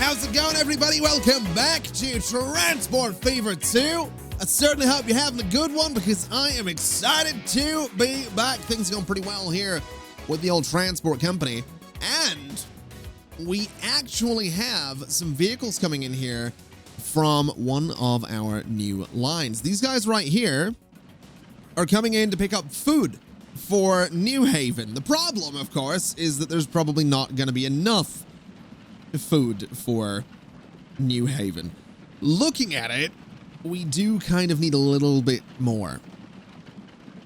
How's it going, everybody? Welcome back to Transport Fever 2. I certainly hope you're having a good one because I am excited to be back. Things are going pretty well here with the old transport company. And we actually have some vehicles coming in here from one of our new lines. These guys right here are coming in to pick up food for New Haven. The problem, of course, is that there's probably not going to be enough food for New Haven. Looking at it, we do kind of need a little bit more.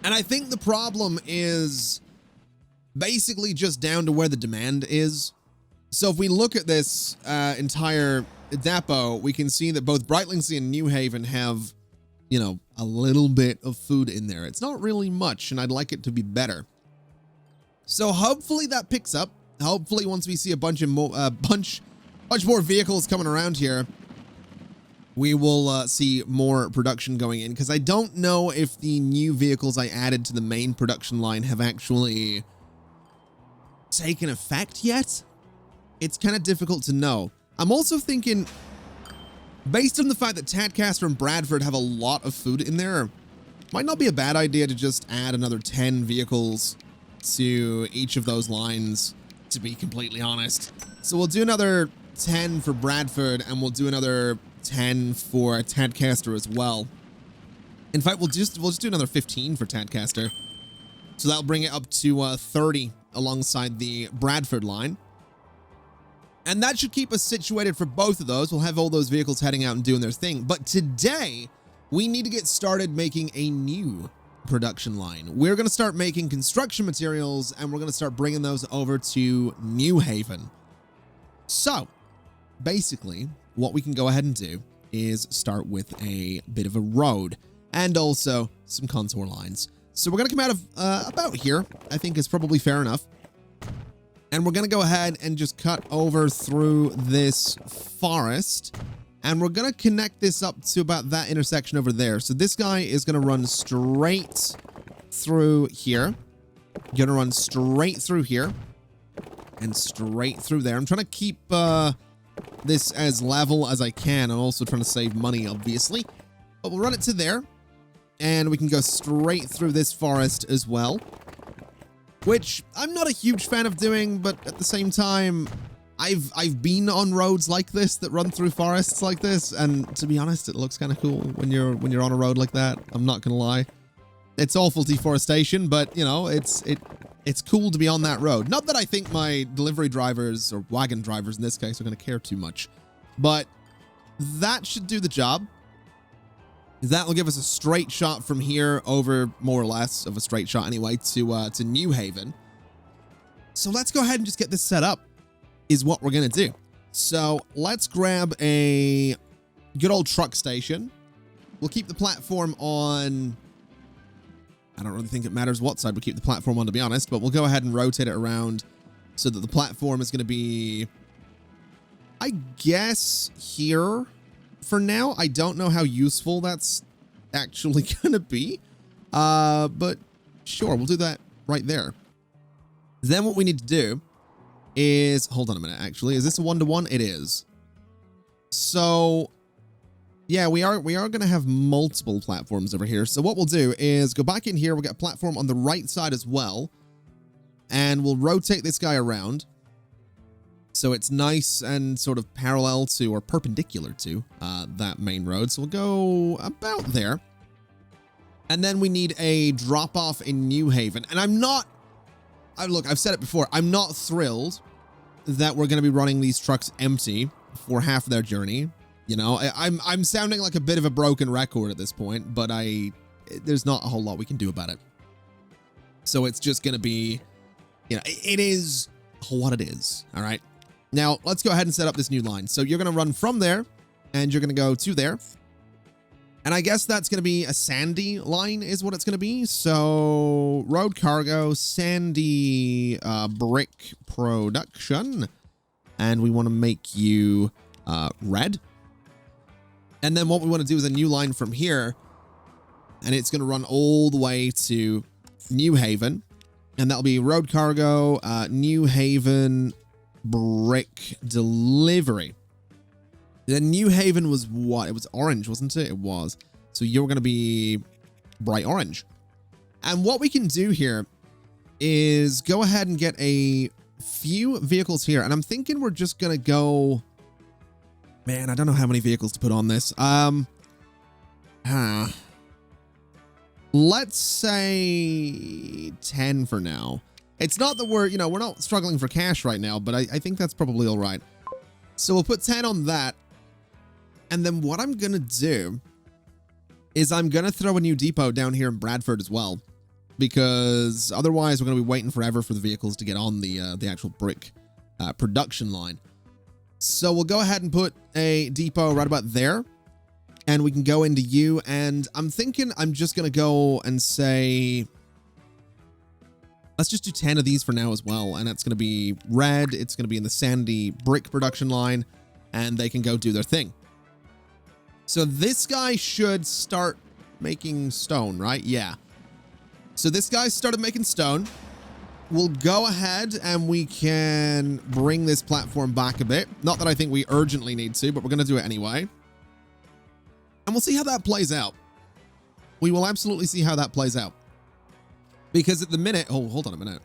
And I think the problem is basically just down to where the demand is. So if we look at this entire depot, we can see that both Brightlingsea and New Haven have, you know, a little bit of food in there. It's not really much, and I'd like it to be better. So hopefully that picks up. Hopefully once we see a bunch more vehicles coming around here, we will see more production going in, because I don't know if the new vehicles I added to the main production line have actually taken effect yet. It's kind of difficult to know. I'm also thinking, based on the fact that Tadcaster and Bradford have a lot of food in there, might not be a bad idea to just add another 10 vehicles to each of those lines, to be completely honest. So we'll do another 10 for Bradford, and we'll do another 10 for Tadcaster as well. In fact, we'll just do another 15 for Tadcaster. So that'll bring it up to 30 alongside the Bradford line. And that should keep us situated for both of those. We'll have all those vehicles heading out and doing their thing. But today, we need to get started making a new production line. We're going to start making construction materials, and we're going to start bringing those over to New Haven. So, basically, what we can go ahead and do is start with a bit of a road and also some contour lines. So we're going to come out of about here, I think is probably fair enough. And we're going to go ahead and just cut over through this forest. And we're going to connect this up to about that intersection over there. So this guy is going to run straight through here. Going to run straight through here. And straight through there. I'm trying to keep this as level as I can. I'm also trying to save money, obviously. But we'll run it to there. And we can go straight through this forest as well, which I'm not a huge fan of doing, but at the same time, I've been on roads like this that run through forests like this, and to be honest, it looks kind of cool when you're on a road like that. I'm not gonna lie. It's awful deforestation, but you know, it's cool to be on that road. Not that I think my delivery drivers, or wagon drivers in this case, are gonna care too much, but that should do the job. That will give us a straight shot from here over, more or less of a straight shot anyway, to New Haven. So let's go ahead and just get this set up, is what we're going to do. So let's grab a good old truck station. We'll keep the platform on, I don't really think it matters what side we keep the platform on, to be honest, but we'll go ahead and rotate it around so that the platform is going to be, I guess, here. For now, I don't know how useful that's actually going to be, but sure, we'll do that right there. Then what we need to do is, hold on a minute, actually, is this a one-to-one? It is. So, yeah, we are going to have multiple platforms over here. So what we'll do is go back in here, we'll get a platform on the right side as well, and we'll rotate this guy around. So it's nice and sort of parallel to, or perpendicular to, that main road. So we'll go about there. And then we need a drop off in New Haven. And look, I've said it before, I'm not thrilled that we're going to be running these trucks empty for half their journey. You know, I'm sounding like a bit of a broken record at this point, but there's not a whole lot we can do about it. So it's just going to be, you know, it is what it is. All right. Now, let's go ahead and set up this new line. So you're going to run from there, and you're going to go to there. And I guess that's going to be a sandy line is what it's going to be. So road cargo, sandy brick production. And we want to make you red. And then what we want to do is a new line from here. And it's going to run all the way to New Haven. And that'll be road cargo, New Haven, brick delivery. Then New Haven was what? It was orange, wasn't it? It was. So you're going to be bright orange. And what we can do here is go ahead and get a few vehicles here. And I'm thinking we're just going to go... Man, I don't know how many vehicles to put on this. Let's say 10 for now. It's not that we're not struggling for cash right now, but I think that's probably all right. So we'll put 10 on that. And then what I'm going to do is I'm going to throw a new depot down here in Bradford as well, because otherwise we're going to be waiting forever for the vehicles to get on the actual brick production line. So we'll go ahead and put a depot right about there, and we can go into you. And I'm thinking I'm just going to go and say, let's just do 10 of these for now as well. And that's going to be red. It's going to be in the sandy brick production line, and they can go do their thing. So this guy should start making stone, right? Yeah. So this guy started making stone. We'll go ahead and we can bring this platform back a bit. Not that I think we urgently need to, but we're going to do it anyway. And we'll see how that plays out. We will absolutely see how that plays out. Because at the minute... Oh, hold on a minute.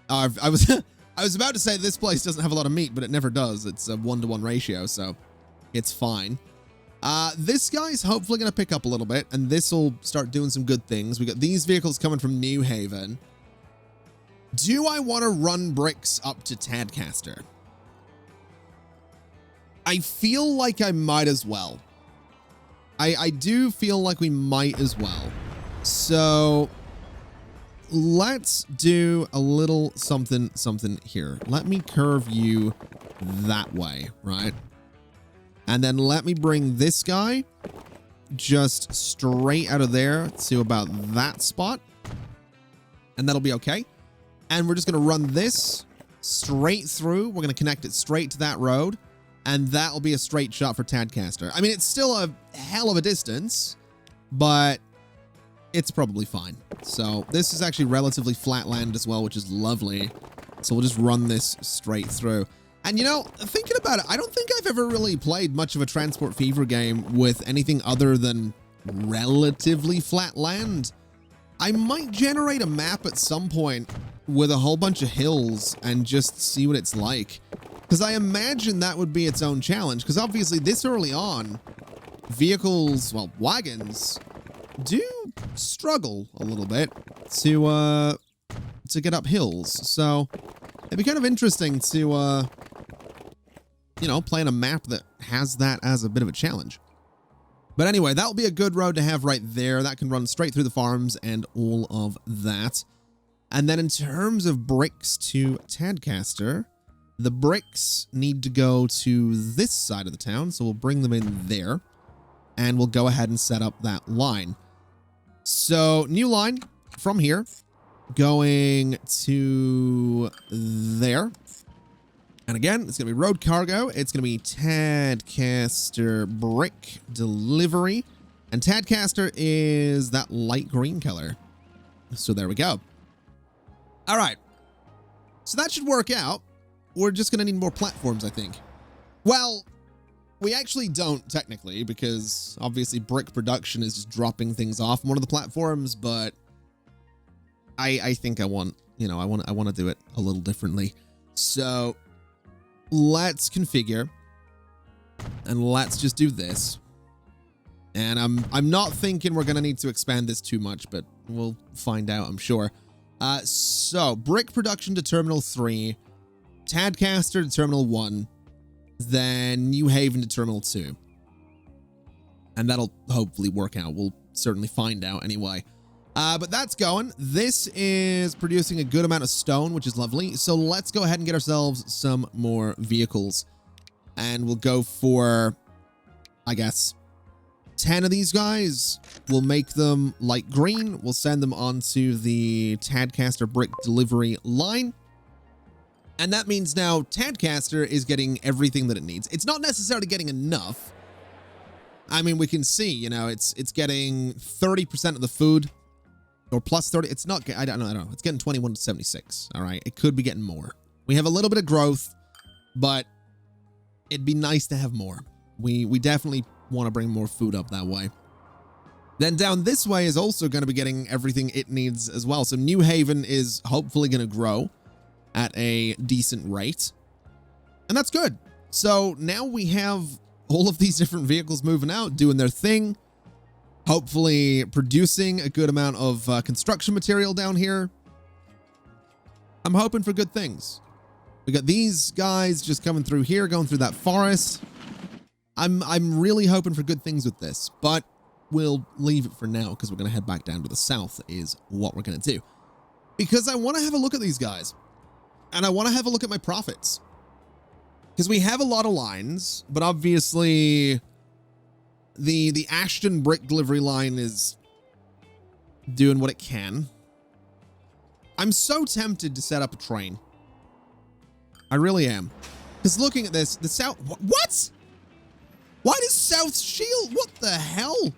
I was I was about to say this place doesn't have a lot of meat, but it never does. It's a 1-to-1 ratio, so it's fine. This guy's hopefully going to pick up a little bit, and this will start doing some good things. We got these vehicles coming from New Haven. Do I want to run bricks up to Tadcaster? I feel like I might as well. I do feel like we might as well. So let's do a little something here. Let me curve you that way, right? And then let me bring this guy just straight out of there to about that spot. And that'll be okay. And we're just going to run this straight through. We're going to connect it straight to that road. And that'll be a straight shot for Tadcaster. I mean, it's still a hell of a distance, but it's probably fine. So this is actually relatively flat land as well, which is lovely. So we'll just run this straight through. And you know, thinking about it, I don't think I've ever really played much of a Transport Fever game with anything other than relatively flat land. I might generate a map at some point with a whole bunch of hills and just see what it's like. Because I imagine that would be its own challenge. Because obviously this early on, vehicles, well, wagons, do struggle a little bit to get up hills. So it'd be kind of interesting to, you know, play on a map that has that as a bit of a challenge. But anyway, that'll be a good road to have right there. That can run straight through the farms and all of that. And then in terms of bricks to Tadcaster, the bricks need to go to this side of the town. So we'll bring them in there and we'll go ahead and set up that line. So new line from here going to there. And again, it's going to be road cargo. It's going to be Tadcaster brick delivery. And Tadcaster is that light green color. So there we go. All right. So that should work out. We're just going to need more platforms, I think. Well, we actually don't technically, because obviously brick production is just dropping things off one of the platforms, but I think I want, you know, I want to do it a little differently. So let's configure and let's just do this. And I'm not thinking we're going to need to expand this too much, but we'll find out, I'm sure. So brick production to terminal 3, Tadcaster to terminal 1, then New Haven to terminal 2. And that'll hopefully work out. We'll certainly find out anyway. But that's going. This is producing a good amount of stone, which is lovely. So let's go ahead and get ourselves some more vehicles. And we'll go for, I guess, 10 of these guys. We'll make them light green. We'll send them onto the Tadcaster brick delivery line. And that means now Tadcaster is getting everything that it needs. It's not necessarily getting enough. I mean, we can see, you know, it's getting 30% of the food. Or plus 30. It's not, I don't know. It's getting 21 to 76. All right. It could be getting more. We have a little bit of growth, but it'd be nice to have more. We definitely want to bring more food up that way. Then down this way is also going to be getting everything it needs as well. So New Haven is hopefully going to grow at a decent rate. And that's good. So now we have all of these different vehicles moving out, doing their thing. Hopefully producing a good amount of construction material down here. I'm hoping for good things. We got these guys just coming through here, going through that forest. I'm really hoping for good things with this, but we'll leave it for now because we're going to head back down to the south is what we're going to do. Because I want to have a look at these guys. And I want to have a look at my profits. Because we have a lot of lines, but obviously the Ashton brick delivery line is doing what it can. I'm so tempted to set up a train. I really am. Because looking at this, the South... What? Why does South Shield... What the hell?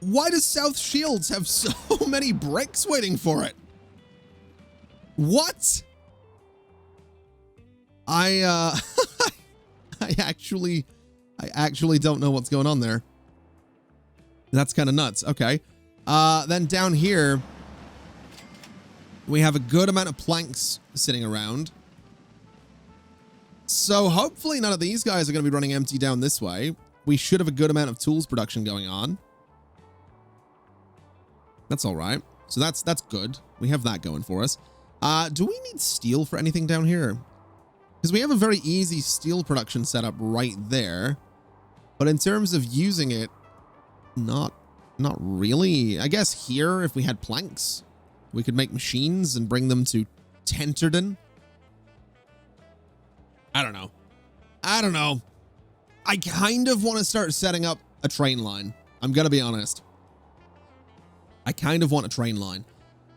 Why does South Shields have so many bricks waiting for it? What? I actually don't know what's going on there. That's kind of nuts. Okay. Then down here, we have a good amount of planks sitting around. So hopefully none of these guys are going to be running empty down this way. We should have a good amount of tools production going on. That's all right. So that's good. We have that going for us. Do we need steel for anything down here? Because we have a very easy steel production setup right there. But in terms of using it, not really. I guess here, if we had planks, we could make machines and bring them to Tenterden. I don't know. I kind of want to start setting up a train line. I'm going to be honest. I kind of want a train line.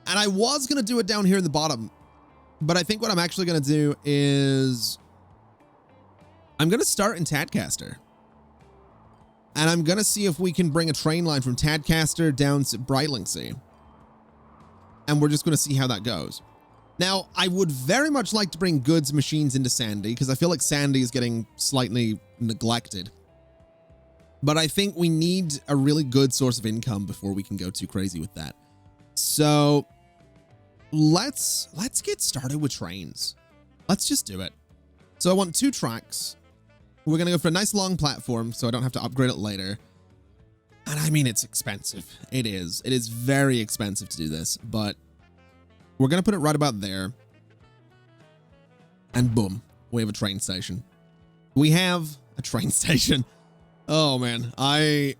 And I was going to do it down here in the bottom. But I think what I'm actually going to do is I'm going to start in Tadcaster. And I'm going to see if we can bring a train line from Tadcaster down to Brightlingsea. And we're just going to see how that goes. Now, I would very much like to bring goods machines into Sandy because I feel like Sandy is getting slightly neglected. But I think we need a really good source of income before we can go too crazy with that. So let's get started with trains. Let's just do it. So I want 2 tracks. We're going to go for a nice long platform so I don't have to upgrade it later. And I mean, it's expensive. It is. It is very expensive to do this, but we're going to put it right about there. And boom, we have a train station. We have a train station. Oh man, I'm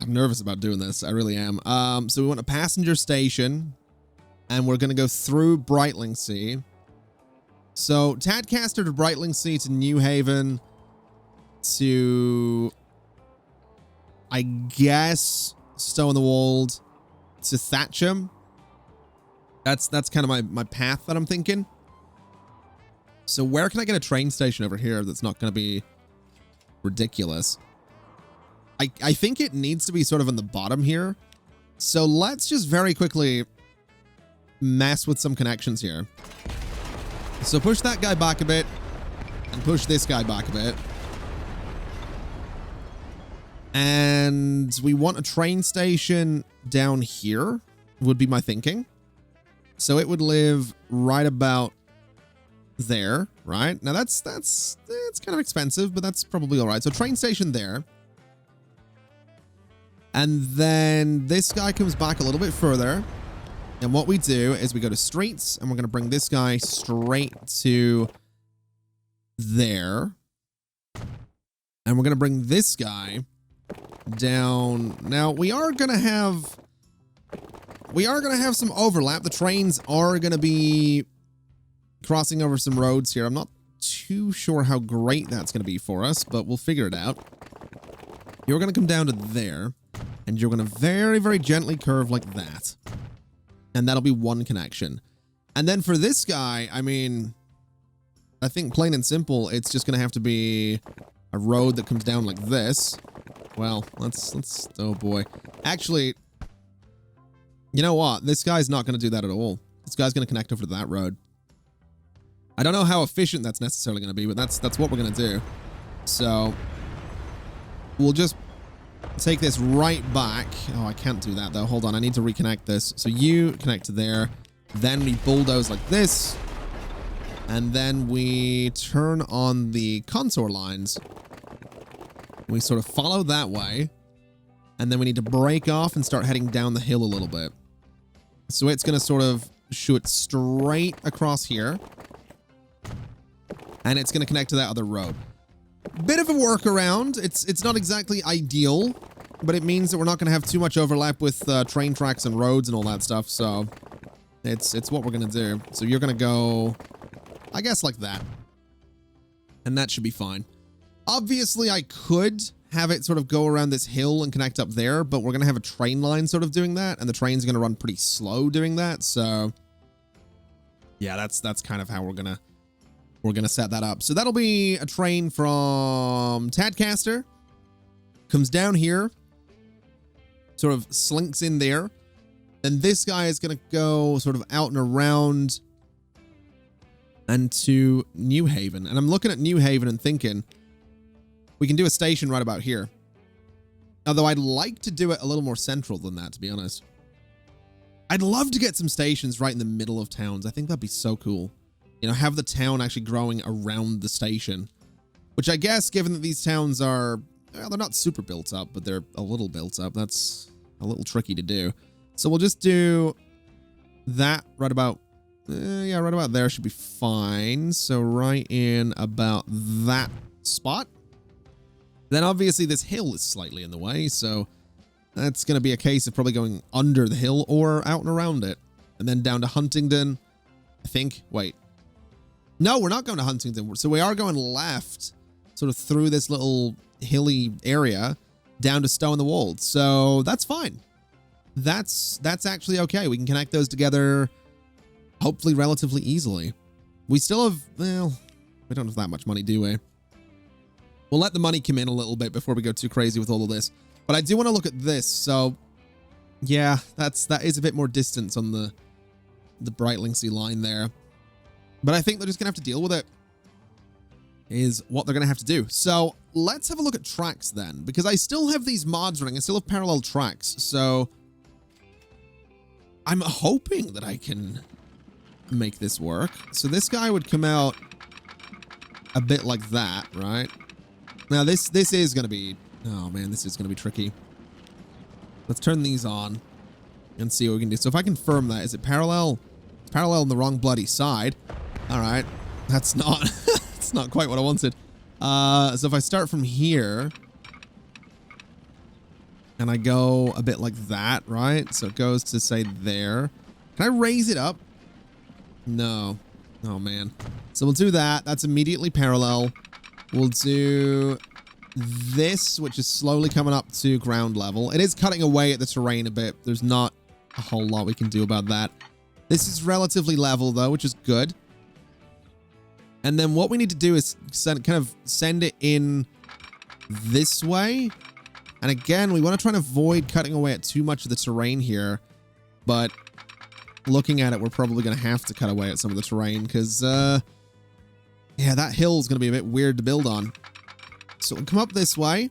nervous about doing this. I really am. So we want a passenger station and we're going to go through Brightlingsea. So Tadcaster to Brightlingsea to New Haven to, I guess, Stow in the Wold to Thatcham. That's kind of my path that I'm thinking. So where can I get a train station over here that's not going to be ridiculous? I think it needs to be sort of on the bottom here. So let's just very quickly mess with some connections here. So push that guy back a bit and push this guy back a bit. And we want a train station down here would be my thinking. So it would live right about there, right? Now it's kind of expensive, but that's probably all right. So train station there. And then this guy comes back a little bit further. And what we do is we go to streets and we're going to bring this guy straight to there. And we're going to bring this guy down. Now we are going to have some overlap. The trains are going to be crossing over some roads here. I'm not too sure how great that's going to be for us, but we'll figure it out. You're going to come down to there, and you're going to very, very gently curve like that. And that'll be one connection. And then for this guy, I mean, I think plain and simple, it's just going to have to be a road that comes down like this. Well, let's, oh boy. Actually, you know what? This guy's not going to do that at all. This guy's going to connect over to that road. I don't know how efficient that's necessarily going to be, but that's what we're going to do. So we'll just take this right back. Oh, I can't do that though. Hold on. I need to reconnect this. So you connect to there. Then we bulldoze like this. And then we turn on the contour lines. We sort of follow that way. And then we need to break off and start heading down the hill a little bit. So it's going to sort of shoot straight across here. And it's going to connect to that other road. Bit of a workaround. It's not exactly ideal, but it means that we're not going to have too much overlap with train tracks and roads and all that stuff. So it's what we're going to do. So you're going to go, I guess, like that. And that should be fine. Obviously, I could have it sort of go around this hill and connect up there, but we're going to have a train line sort of doing that, and the train's going to run pretty slow doing that. So yeah, that's kind of how we're going to set that up. So that'll be a train from Tadcaster, comes down here, sort of slinks in there. Then this guy is going to go sort of out and around and to New Haven. And I'm looking at New Haven and thinking we can do a station right about here. Although I'd like to do it a little more central than that, to be honest. I'd love to get some stations right in the middle of towns. I think that'd be so cool. You know, have the town actually growing around the station. Which I guess, given that these towns are, well, they're not super built up, but they're a little built up. That's a little tricky to do. So we'll just do that right about, yeah, right about there should be fine. So right in about that spot. Then obviously this hill is slightly in the way, so that's going to be a case of probably going under the hill or out and around it. And then down to Huntingdon, I think. Wait. No, we're not going to Huntingdon. So we are going left, sort of through this little hilly area, down to Stowe and the Wold. So that's fine. That's actually okay. We can connect those together, hopefully relatively easily. We still have, well, we don't have that much money, do we? We'll let the money come in a little bit before we go too crazy with all of this. But I do want to look at this. So, yeah, that is a bit more distance on the Brightlingsea line there. But I think they're just going to have to deal with it, is what they're going to have to do. So let's have a look at tracks then, because I still have these mods running. I still have parallel tracks. So I'm hoping that I can make this work. So this guy would come out a bit like that, right? Now this is going to be, oh man, this is going to be tricky. Let's turn these on and see what we can do. So if I confirm that, is it parallel? It's parallel on the wrong bloody side. All right. That's not, that's not quite what I wanted. So if I start from here and I go a bit like that, right? So it goes to say there. Can I raise it up? No. Oh man. So we'll do that. That's immediately parallel. We'll do this, which is slowly coming up to ground level. It is cutting away at the terrain a bit. There's not a whole lot we can do about that. This is relatively level, though, which is good. And then what we need to do is kind of send it in this way. And again, we want to try and avoid cutting away at too much of the terrain here. But looking at it, we're probably going to have to cut away at some of the terrain because, yeah, that hill is going to be a bit weird to build on. So we'll come up this way.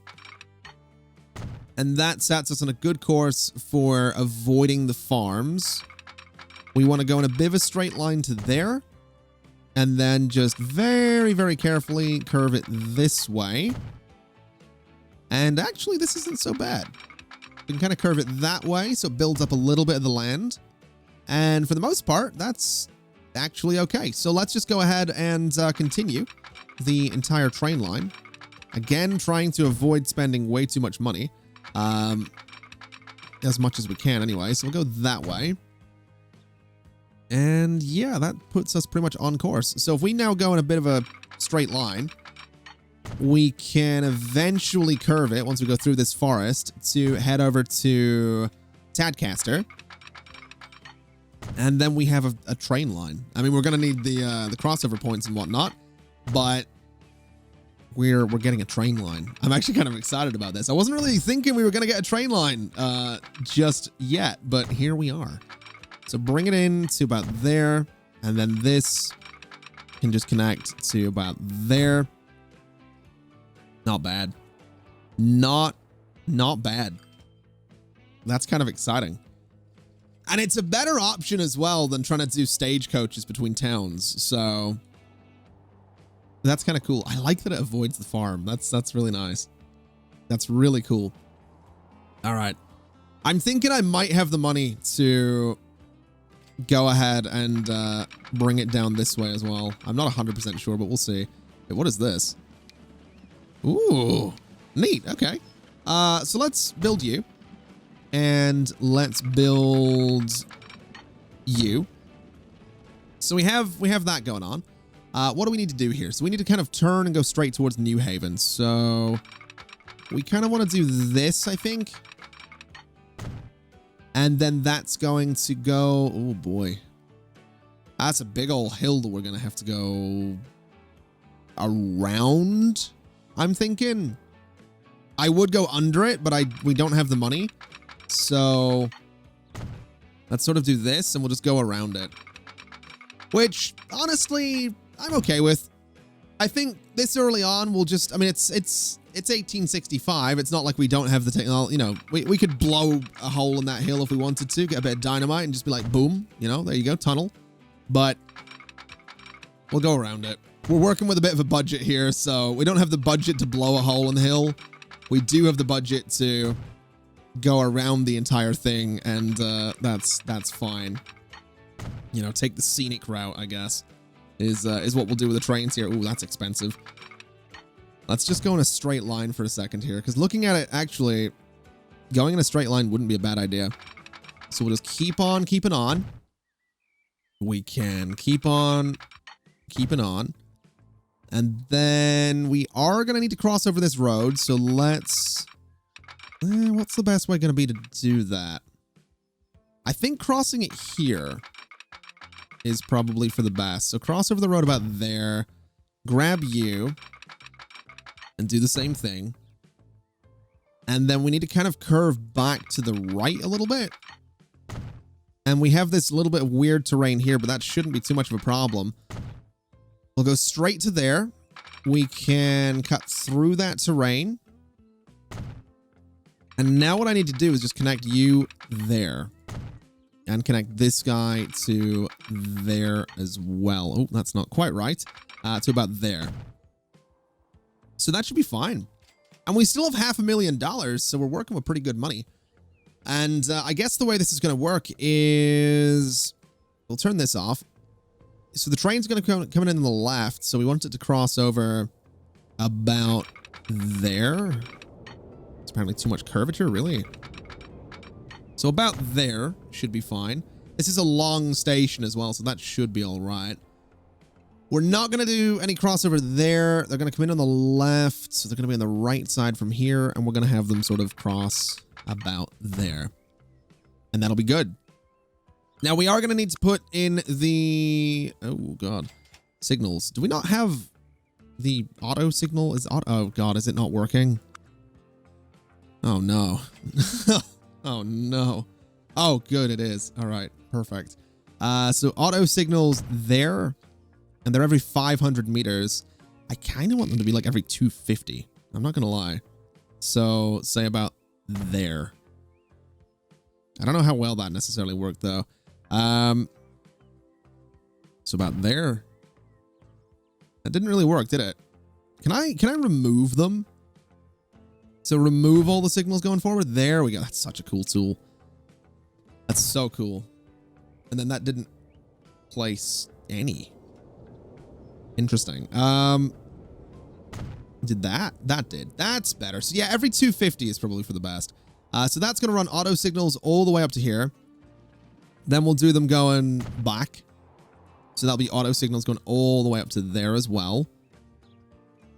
And that sets us on a good course for avoiding the farms. We want to go in a bit of a straight line to there. And then just very, very carefully curve it this way. And actually, this isn't so bad. We can kind of curve it that way, so it builds up a little bit of the land. And for the most part, that's actually okay. So let's just go ahead and continue the entire train line. Again, trying to avoid spending way too much money. As much as we can anyway. So we'll go that way. And yeah, that puts us pretty much on course. So if we now go in a bit of a straight line, we can eventually curve it once we go through this forest to head over to Tadcaster. And then we have a train line. I mean, we're going to need the crossover points and whatnot, but we're getting a train line. I'm actually kind of excited about this. I wasn't really thinking we were going to get a train line just yet, but here we are. So bring it in to about there, and then this can just connect to about there. Not bad. Not bad. That's kind of exciting. And it's a better option as well than trying to do stagecoaches between towns. So that's kind of cool. I like that it avoids the farm. That's really nice. That's really cool. All right. I'm thinking I might have the money to go ahead and bring it down this way as well. I'm not 100% sure, but we'll see. Wait, what is this? Ooh, neat. Okay. So let's build you. And let's build you. So we have that going on. What do we need to do here? So we need to kind of turn and go straight towards New Haven. So we kind of want to do this, I think. And then that's going to go... Oh, boy. That's a big old hill that we're going to have to go around, I'm thinking. I would go under it, but we don't have the money. So let's sort of do this and we'll just go around it. Which, honestly, I'm okay with. I think this early on, we'll just... I mean, it's 1865. It's not like we don't have the technology. You know, we could blow a hole in that hill if we wanted to, get a bit of dynamite and just be like, boom, you know, there you go, tunnel. But we'll go around it. We're working with a bit of a budget here, so we don't have the budget to blow a hole in the hill. We do have the budget to go around the entire thing, and that's fine. You know, take the scenic route, I guess, is what we'll do with the trains here. Ooh, that's expensive. Let's just go in a straight line for a second here, because looking at it, actually, going in a straight line wouldn't be a bad idea. So we'll just keep on keeping on. We can keep on keeping on. And then we are going to need to cross over this road, so let's... what's the best way going to be to do that? I think crossing it here is probably for the best. So cross over the road about there, grab you, and do the same thing. And then we need to kind of curve back to the right a little bit. And we have this little bit of weird terrain here, but that shouldn't be too much of a problem. We'll go straight to there. We can cut through that terrain. And now what I need to do is just connect you there. And connect this guy to there as well. Oh, that's not quite right. To about there. So that should be fine. And we still have $500,000, so we're working with pretty good money. And I guess the way this is going to work is... We'll turn this off. So the train's going to come in on the left, so we want it to cross over about there. It's apparently too much curvature, really. So about there should be fine. This is a long station as well, so that should be all right. We're not going to do any crossover there. They're going to come in on the left, so they're going to be on the right side from here, and we're going to have them sort of cross about there. And that'll be good. Now, we are going to need to put in the... Oh, God. Signals. Do we not have the auto signal? Oh, God. Is it not working? Oh, no. Oh, no. Oh, good. It is. All right. Perfect. So auto signals there. And they're every 500 meters. I kind of want them to be like every 250. I'm not going to lie. So say about there. I don't know how well that necessarily worked, though. So about there. That didn't really work, did it? Can I remove them? So remove all the signals going forward. There we go. That's such a cool tool. That's so cool. And then that didn't place any. Interesting. Did that? That did. That's better. So yeah, every 250 is probably for the best. So that's going to run auto signals all the way up to here. Then we'll do them going back. So that'll be auto signals going all the way up to there as well.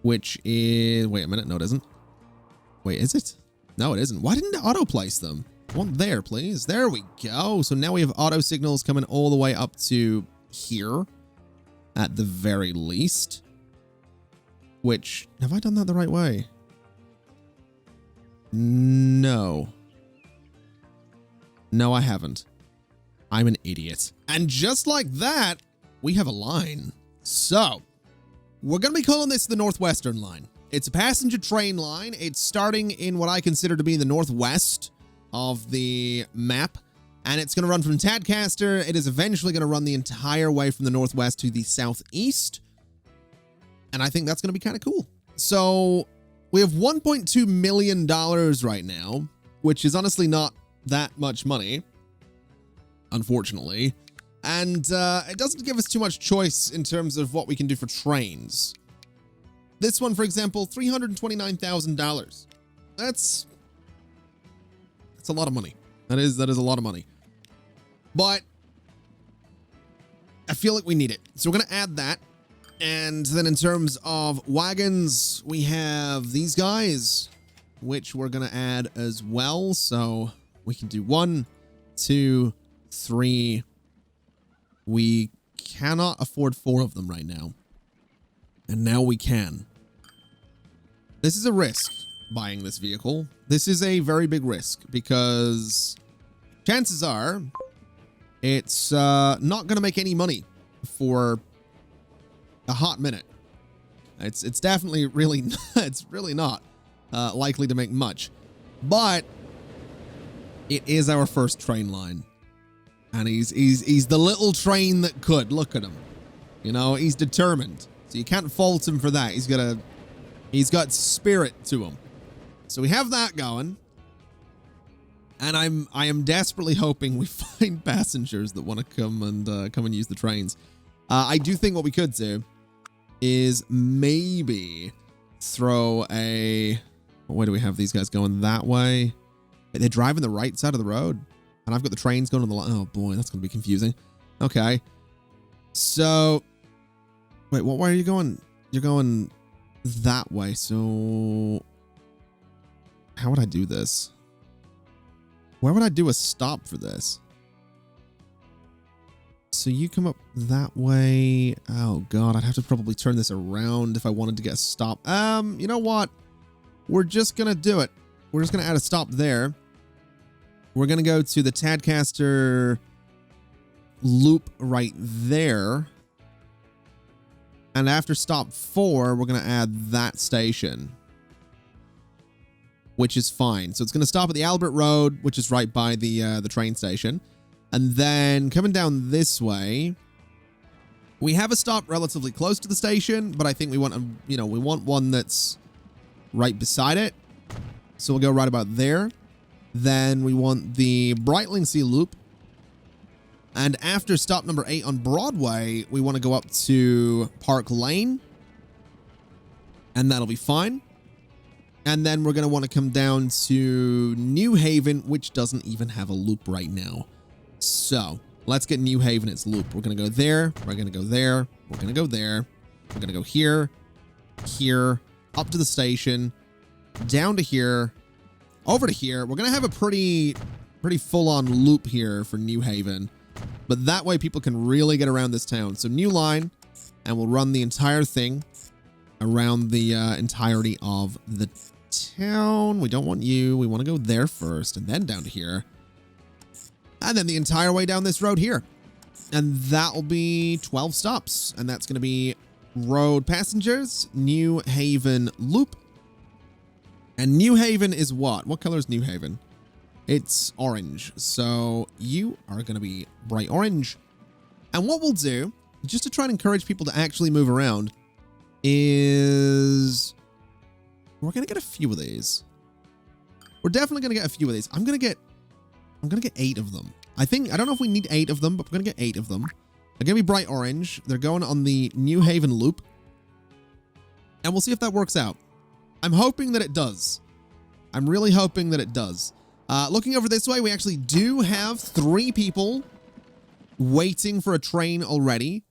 Which is... Wait a minute. No, it isn't. Wait, is it? No, it isn't. Why didn't it auto place them? One there, please. There we go. So now we have auto signals coming all the way up to here. At the very least. Which... Have I done that the right way? No. No, I haven't. I'm an idiot. And just like that, we have a line. So, we're going to be calling this the Northwestern line. It's a passenger train line. It's starting in what I consider to be the northwest of the map. And it's going to run from Tadcaster. It is eventually going to run the entire way from the northwest to the southeast. And I think that's going to be kind of cool. So we have $1.2 million right now, which is honestly not that much money, unfortunately. And it doesn't give us too much choice in terms of what we can do for trains. This one, for example, $329,000. That's a lot of money. That is a lot of money. But I feel like we need it. So we're going to add that. And then in terms of wagons, we have these guys, which we're going to add as well. So we can do 1, 2, 3. We cannot afford 4 of them right now. And now we can. This is a risk, buying this vehicle. This is a very big risk because chances are it's not going to make any money for a hot minute. It's definitely really it's really not likely to make much, but it is our first train line, and he's the little train that could. Look at him, you know, he's determined, so you can't fault him for that. He's got spirit to him. So we have that going, and I am desperately hoping we find passengers that want to come and use the trains. I do think what we could do is maybe throw a... Where do we have these guys going? That way? They're driving the right side of the road. And I've got the trains going on the line. Oh boy, that's going to be confusing. Okay. So... Wait, what way are you going? You're going that way. So... How would I do this? Where would I do a stop for this? So you come up that way. Oh god, I'd have to probably turn this around if I wanted to get a stop. You know what? We're just gonna do it. We're just gonna add a stop there. We're gonna go to the Tadcaster loop right there. And after stop 4, we're gonna add that station, which is fine. So it's gonna stop at the Albert Road, which is right by the train station. And then coming down this way, we have a stop relatively close to the station, but I think we want we want one that's right beside it. So we'll go right about there. Then we want the Brightlingsea loop. And after stop number 8 on Broadway, we want to go up to Park Lane. And that'll be fine. And then we're going to want to come down to New Haven, which doesn't even have a loop right now. So let's get New Haven its loop. We're going to go there. We're going to go there. We're going to go there. We're going to go here, here, up to the station, down to here, over to here. We're going to have a pretty full-on loop here for New Haven. But that way people can really get around this town. So new line, and we'll run the entire thing around the entirety of the town. We don't want you. We want to go there first and then down to here. And then the entire way down this road here. And that'll be 12 stops. And that's going to be road passengers, New Haven loop. And New Haven is what? What color is New Haven? It's orange. So you are going to be bright orange. And what we'll do, just to try and encourage people to actually move around, is we're going to get a few of these. We're definitely going to get a few of these. I'm going to get 8 of them. I don't know if we need 8 of them, but we're going to get 8 of them. They're going to be bright orange. They're going on the New Haven loop. And we'll see if that works out. I'm hoping that it does. I'm really hoping that it does. Looking over this way, we actually do have 3 people waiting for a train already,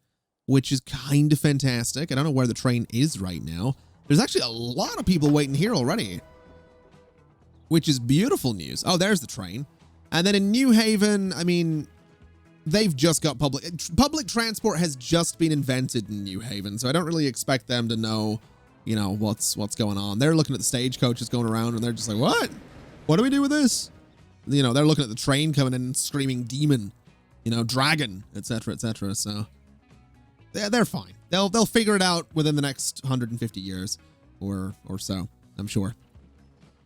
which is kind of fantastic. I don't know where the train is right now. There's actually a lot of people waiting here already, which is beautiful news. Oh, there's the train. And then in New Haven, I mean, they've just got public transport has just been invented in New Haven, so I don't really expect them to know, you know, what's going on. They're looking at the stagecoaches going around, and they're just like, what? What do we do with this? You know, they're looking at the train coming in and screaming demon, you know, dragon, etc., etc. So they're fine. They'll figure it out within the next 150 years. or so. I'm sure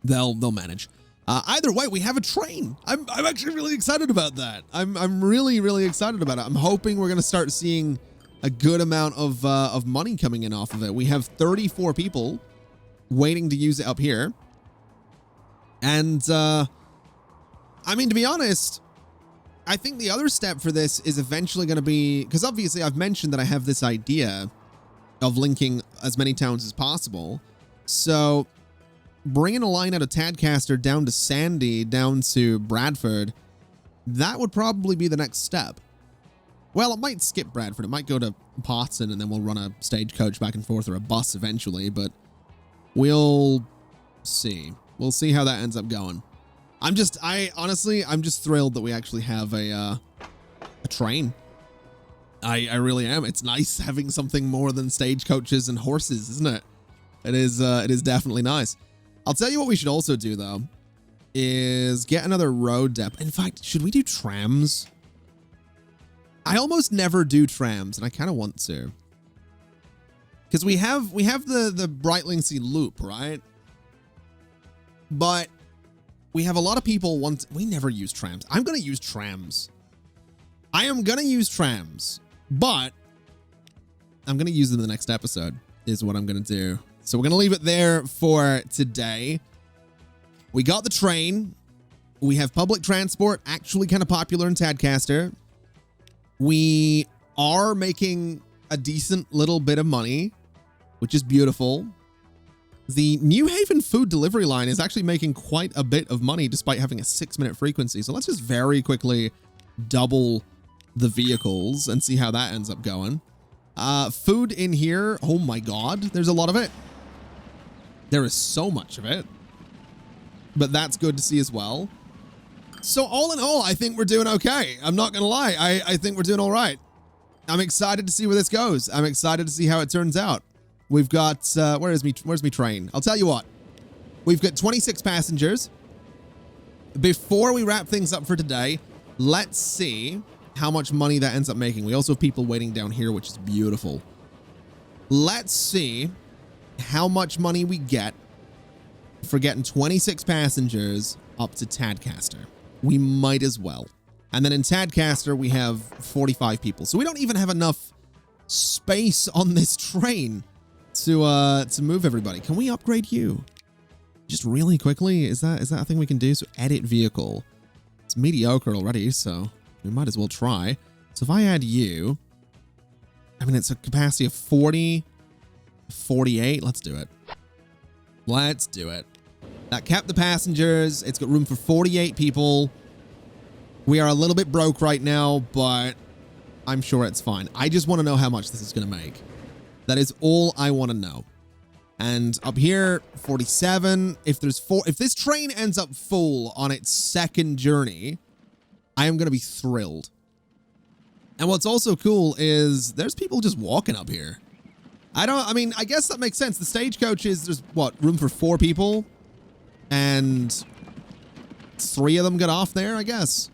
they'll manage. Either way, we have a train. I'm actually really excited about that. I'm really excited about it. I'm hoping we're gonna start seeing a good amount of money coming in off of it. We have 34 people waiting to use it up here, and I mean, to be honest, I think the other step for this is eventually going to be, because obviously I've mentioned that I have this idea of linking as many towns as possible. So bringing a line out of Tadcaster down to Sandy, down to Bradford, that would probably be the next step. Well, it might skip Bradford. It might go to Potson, and then we'll run a stagecoach back and forth, or a bus eventually, but we'll see. We'll see how that ends up going. Honestly, I'm just thrilled that we actually have a train. I really am. It's nice having something more than stagecoaches and horses, isn't it? It is definitely nice. I'll tell you what we should also do, though, is get another road depot. In fact, should we do trams? I almost never do trams, and I kind of want to. Because we have the Brightlingsea Loop, right? But we have a lot of people we never use trams. I'm going to use trams. I am going to use trams, but I'm going to use them in the next episode is what I'm going to do. So we're going to leave it there for today. We got the train. We have public transport, actually kind of popular in Tadcaster. We are making a decent little bit of money, which is beautiful. The New Haven food delivery line is actually making quite a bit of money despite having a 6-minute frequency. So let's just very quickly double the vehicles and see how that ends up going. Food in here. Oh my God. There's a lot of it. There is so much of it, but that's good to see as well. So all in all, I think we're doing okay. I'm not going to lie. I think we're doing all right. I'm excited to see where this goes. I'm excited to see how it turns out. We've got, where's me train? I'll tell you what, we've got 26 passengers. Before we wrap things up for today, let's see how much money that ends up making. We also have people waiting down here, which is beautiful. Let's see how much money we get for getting 26 passengers up to Tadcaster. We might as well. And then in Tadcaster, we have 45 people. So we don't even have enough space on this train to move everybody. Can we upgrade you? Just really quickly, is that a thing we can do? So edit vehicle. It's mediocre already, so we might as well try. So if I add you, I mean, it's a capacity of 40, 48. Let's do it. Let's do it. That kept the passengers. It's got room for 48 people. We are a little bit broke right now, but I'm sure it's fine. I just want to know how much this is going to make. That is all I want to know. And up here, 47. If this train ends up full on its second journey, I am going to be thrilled. And what's also cool is there's people just walking up here. I mean, I guess that makes sense. The stagecoach is, there's what, room for 4 people? And 3 of them get off there, I guess.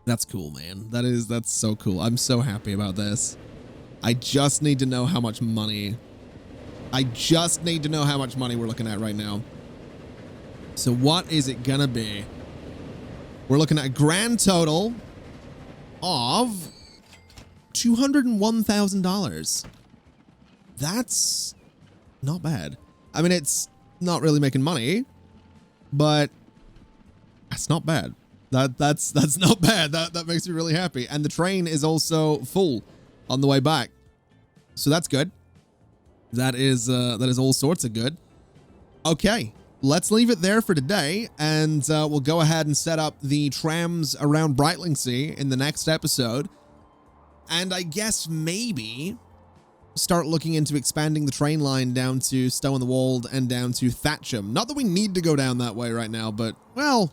That's cool, man. That's so cool. I'm so happy about this. I just need to know how much money. I just need to know how much money we're looking at right now. So what is it gonna be? We're looking at a grand total of $201,000. That's not bad. I mean, it's not really making money, but that's not bad. That's not bad. That makes me really happy. And the train is also full on the way back, so that's good. That is all sorts of good. Okay, let's leave it there for today, and we'll go ahead and set up the trams around Brightlingsea in the next episode. And I guess maybe start looking into expanding the train line down to Stow on the Wold and down to Thatcham. Not that we need to go down that way right now, but, well,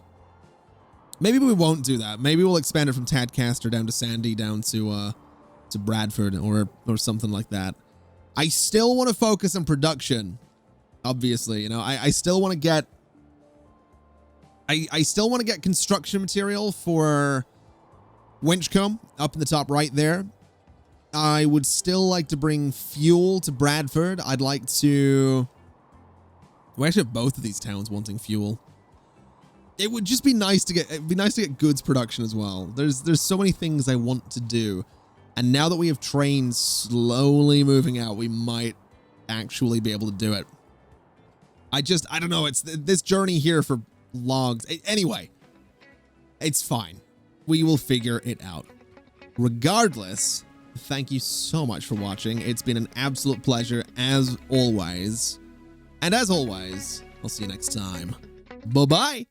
maybe we won't do that. Maybe we'll expand it from Tadcaster down to Sandy, down to Bradford, or something like that. I still want to focus on production, obviously. You know, I still want to get... I still want to get construction material for Winchcombe up in the top right there. I would still like to bring fuel to Bradford. I'd like to... We actually have both of these towns wanting fuel. It would just be nice to get... It'd be nice to get goods production as well. There's so many things I want to do. And now that we have trains slowly moving out, we might actually be able to do it. I don't know. It's this journey here for logs. Anyway, it's fine. We will figure it out. Regardless, thank you so much for watching. It's been an absolute pleasure as always. And as always, I'll see you next time. Bye-bye.